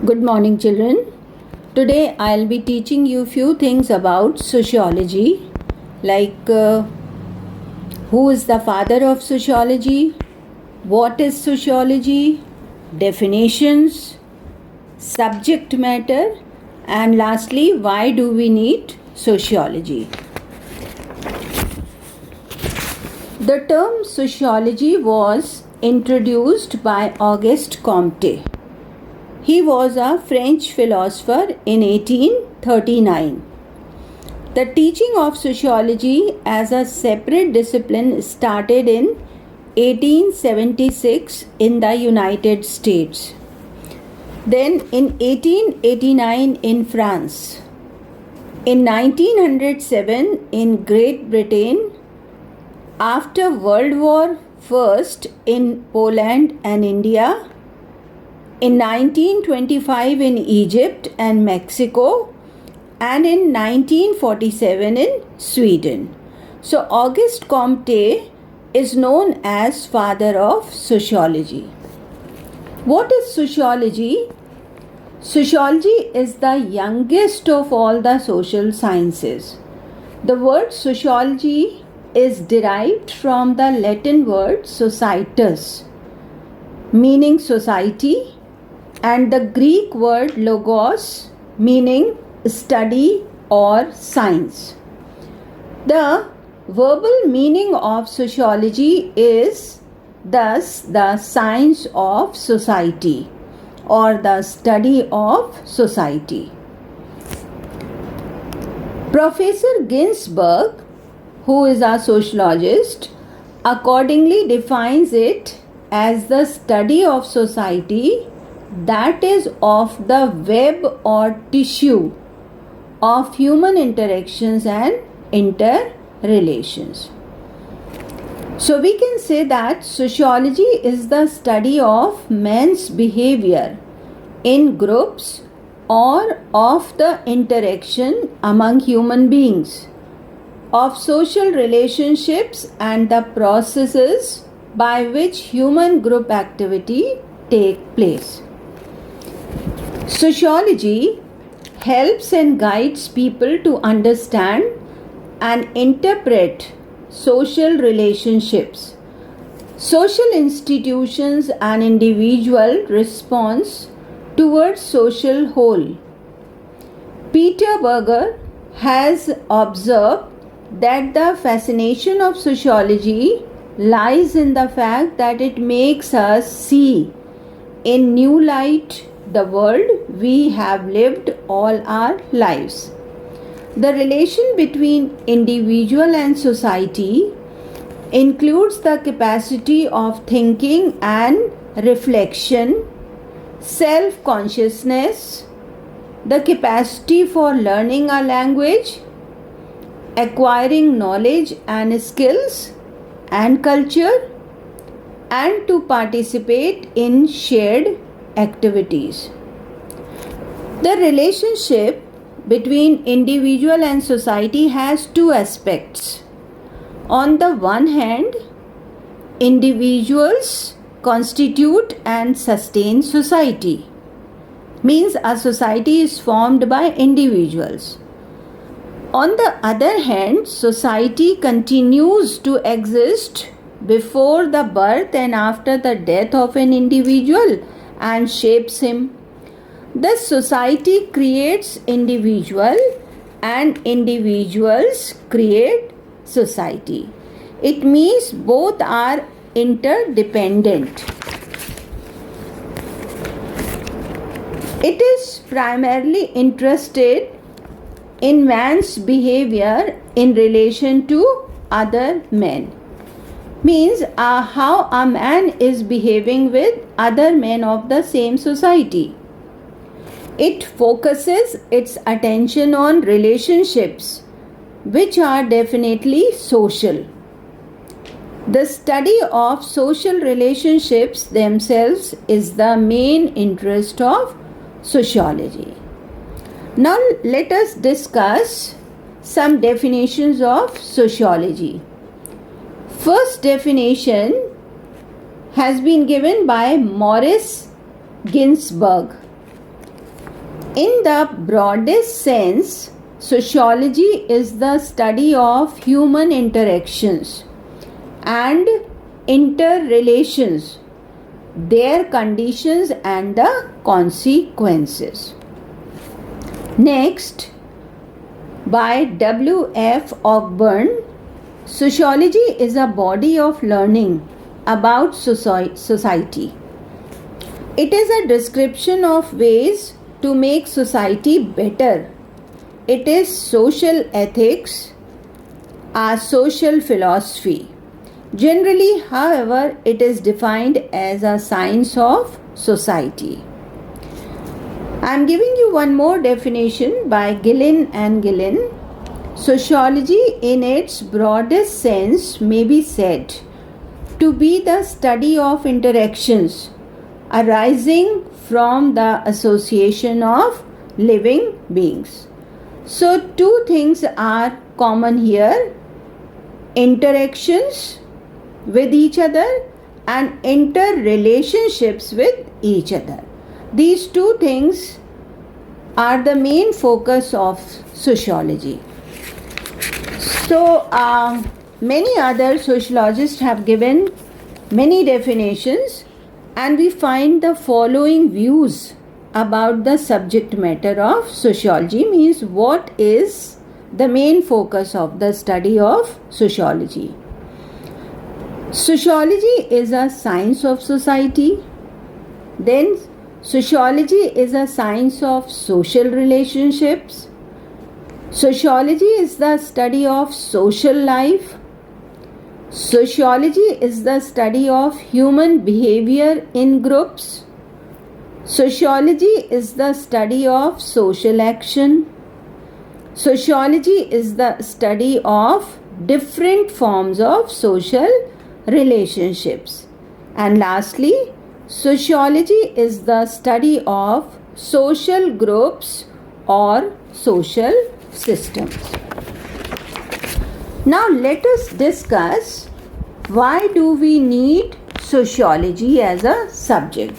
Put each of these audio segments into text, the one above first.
Good morning, children. Today I'll be teaching you few things about sociology, like who is the father of sociology, what is sociology, definitions, subject matter, and lastly, why do we need sociology. The term sociology was introduced by Auguste Comte. He was a French philosopher in 1839. The teaching of sociology as a separate discipline started in 1876 in the United States. Then in 1889 in France. In 1907 in Great Britain. After World War I in Poland and India. In 1925 in Egypt and Mexico, and in 1947 in Sweden. So Auguste Comte is known as father of sociology. What is sociology? Sociology is the youngest of all the social sciences. The word sociology is derived from the Latin word societas, meaning society, and the Greek word logos, meaning study or science. The verbal meaning of sociology is thus the science of society or the study of society. Professor Ginsberg, who is a sociologist, accordingly defines it as the study of society that is of the web or tissue of human interactions and interrelations. So we can say that sociology is the study of man's behavior in groups or of the interaction among human beings, of social relationships and the processes by which human group activity take place. Sociology helps and guides people to understand and interpret social relationships, social institutions and individual response towards social whole. Peter Berger has observed that the fascination of sociology lies in the fact that it makes us see in new light the world we have lived all our lives. The relation between individual and society includes the capacity of thinking and reflection, self-consciousness, the capacity for learning a language, acquiring knowledge and skills and culture, and to participate in shared activities. The relationship between individual and society has two aspects. On the one hand, individuals constitute and sustain society. Means a society is formed by individuals. On the other hand, society continues to exist before the birth and after the death of an individual and shapes him. Thus, society creates individual and individuals create society. It means both are interdependent. It is primarily interested in man's behavior in relation to other men. Means how a man is behaving with other men of the same society. It focuses its attention on relationships which are definitely social. The study of social relationships themselves is the main interest of sociology. Now let us discuss some definitions of sociology. First definition has been given by Maurice Ginsberg. In the broadest sense, sociology is the study of human interactions and interrelations, their conditions and the consequences. Next, by W.F. Ogburn, sociology is a body of learning about society. It is a description of ways to make society better. It is social ethics, a social philosophy. Generally, however, it is defined as a science of society. I am giving you one more definition by Gillen and Gillen. Sociology, in its broadest sense, may be said to be the study of interactions arising from the association of living beings. So, two things are common here: interactions with each other and interrelationships with each other. These two things are the main focus of sociology. So, many other sociologists have given many definitions, and we find the following views about the subject matter of sociology, means what is the main focus of the study of sociology. Sociology is a science of society. Then sociology is a science of social relationships. Sociology is the study of social life. Sociology is the study of human behavior in groups. Sociology is the study of social action. Sociology is the study of different forms of social relationships. And lastly, sociology is the study of social groups or social systems. Now let us discuss why do we need sociology as a subject.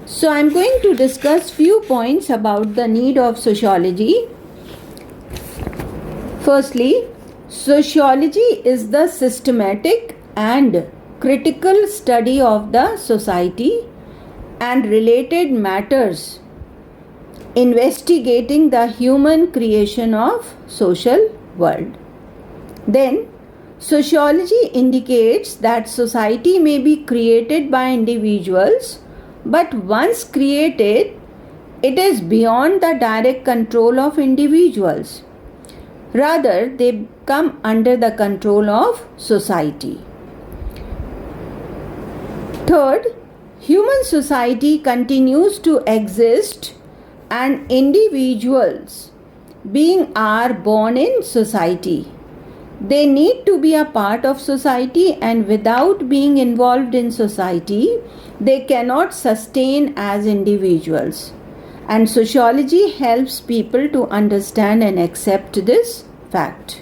So I am going to discuss few points about the need of sociology. Firstly, sociology is the systematic and critical study of the society and related matters, investigating the human creation of social world. Then, sociology indicates that society may be created by individuals, but once created, it is beyond the direct control of individuals. Rather, they come under the control of society. Third, human society continues to exist, and individuals being are born in society. They need to be a part of society, and without being involved in society, they cannot sustain as individuals. And sociology helps people to understand and accept this fact.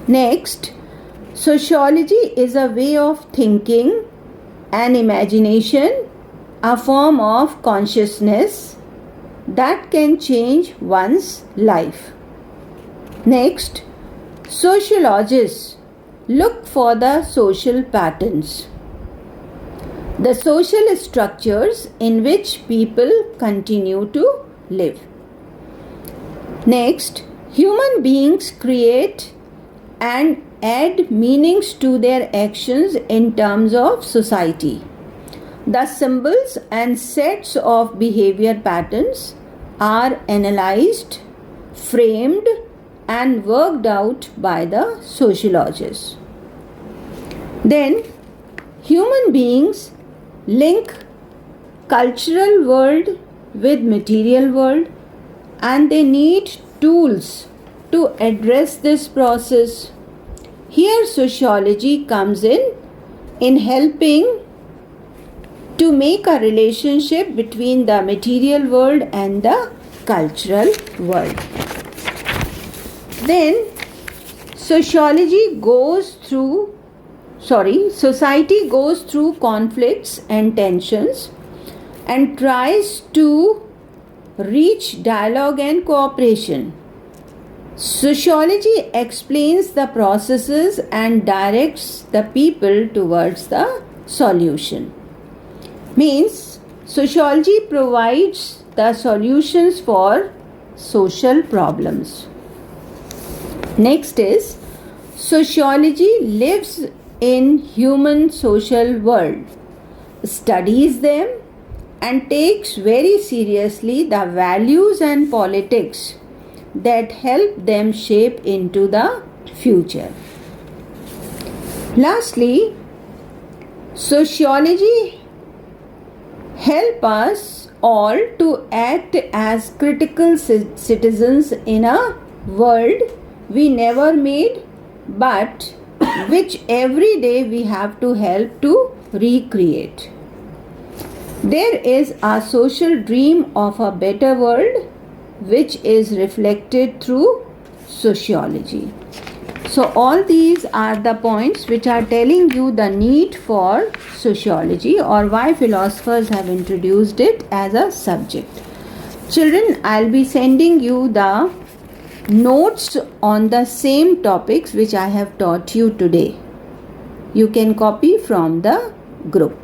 Next, sociology is a way of thinking, an imagination, a form of consciousness that can change one's life. Next, sociologists look for the social patterns, the social structures in which people continue to live. Next, human beings create and add meanings to their actions in terms of society. The symbols and sets of behavior patterns are analyzed, framed, and worked out by the sociologists. Then, human beings link cultural world with material world, and they need tools to address this process. Here sociology comes in helping to make a relationship between the material world and the cultural world. Then society goes through conflicts and tensions and tries to reach dialogue and cooperation. Sociology explains the processes and directs the people towards the solution. Means sociology provides the solutions for social problems. Next is sociology lives in human social world, studies them and takes very seriously the values and politics that help them shape into the future. Lastly, sociology help us all to act as critical citizens in a world we never made, but which every day we have to help to recreate. There is a social dream of a better world which is reflected through sociology. So all these are the points which are telling you the need for sociology or why philosophers have introduced it as a subject. Children, I'll be sending you the notes on the same topics which I have taught you today. You can copy from the group.